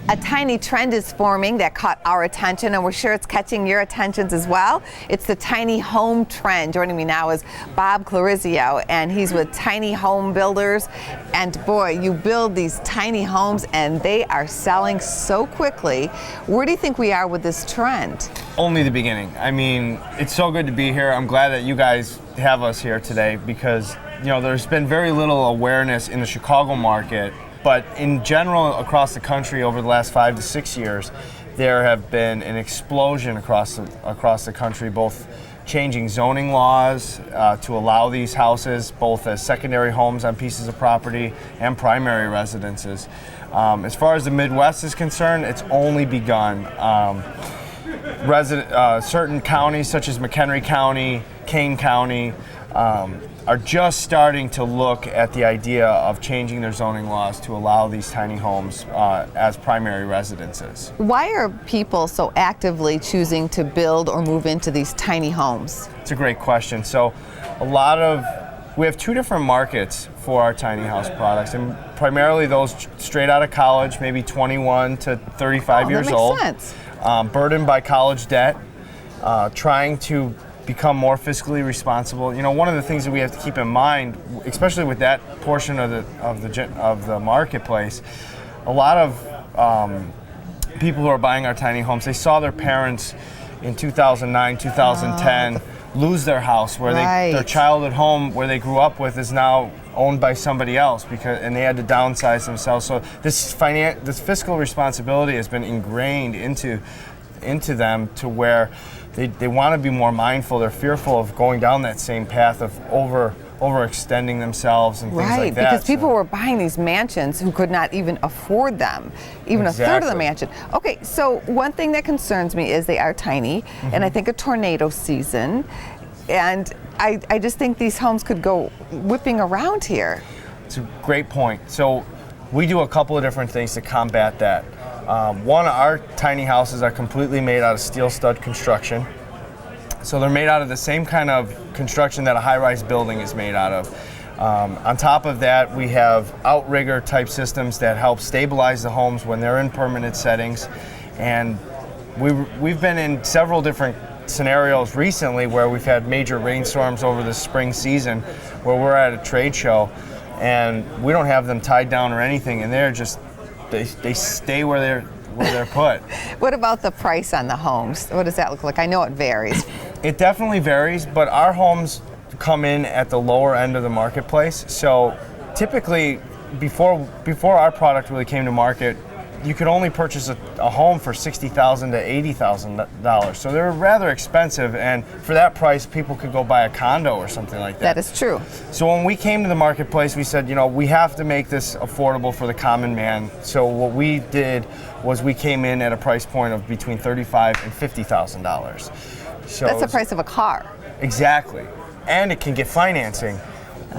A tiny trend is forming that caught our attention, and we're sure it's catching your attentions as well. It's the tiny home trend. Joining me now is Bob Clarizio, and he's with Tiny Home Builders. And boy, you build these tiny homes and they are selling so quickly. Where do you think we are with this trend? Only the beginning. I mean, it's so good to be here. I'm glad that you guys have us here today because, there's been very little awareness in the Chicago market. But in general, across the country over the last 5 to 6 years, there have been an explosion across the country, both changing zoning laws to allow these houses both as secondary homes on pieces of property and primary residences. As far as the Midwest is concerned, it's only begun. Certain counties such as McHenry County, Kane County, are just starting to look at the idea of changing their zoning laws to allow these tiny homes as primary residences. Why are people so actively choosing to build or move into these tiny homes? It's a great question. So we have two different markets for our tiny house products, and primarily those straight out of college, maybe 21 to 35 years old. That makes sense. Burdened by college debt, trying to become more fiscally responsible. One of the things that we have to keep in mind, especially with that portion of the marketplace, a lot of people who are buying our tiny homes, they saw their parents in 2009, 2010 lose their house, where their childhood home where they grew up with is now owned by somebody else and they had to downsize themselves. So this fiscal responsibility has been ingrained into them to where they want to be more mindful. They're fearful of going down that same path of overextending themselves and things like that. Right, because people were buying these mansions who could not even afford them, even a third of the mansion. Okay, so one thing that concerns me is they are tiny, and I think a tornado season, and I just think these homes could go whipping around here. It's a great point. So we do a couple of different things to combat that. One, our tiny houses are completely made out of steel stud construction. So they're made out of the same kind of construction that a high-rise building is made out of. On top of that, we have outrigger type systems that help stabilize the homes when they're in permanent settings. And we've been in several different scenarios recently where we've had major rainstorms over the spring season where we're at a trade show and we don't have them tied down or anything, and they stay where they're put. What about the price on the homes? What does that look like? I know it varies. It definitely varies, but our homes come in at the lower end of the marketplace. So typically, before our product really came to market, you could only purchase a home for $60,000 to $80,000. So they're rather expensive, and for that price, people could go buy a condo or something like that. That is true. So when we came to the marketplace, we said, we have to make this affordable for the common man. So what we did was we came in at a price point of between $35,000 and $50,000. So that's the price of a car. Exactly, and it can get financing.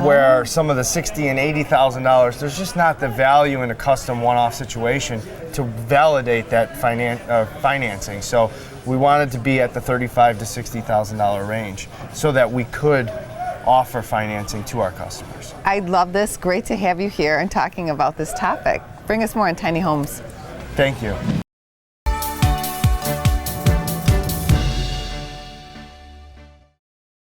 Where some of the $60,000 and $80,000, there's just not the value in a custom one-off situation to validate that financing. So we wanted to be at the $35,000 to $60,000 range so that we could offer financing to our customers. I love this. Great to have you here and talking about this topic. Bring us more on tiny homes. Thank you.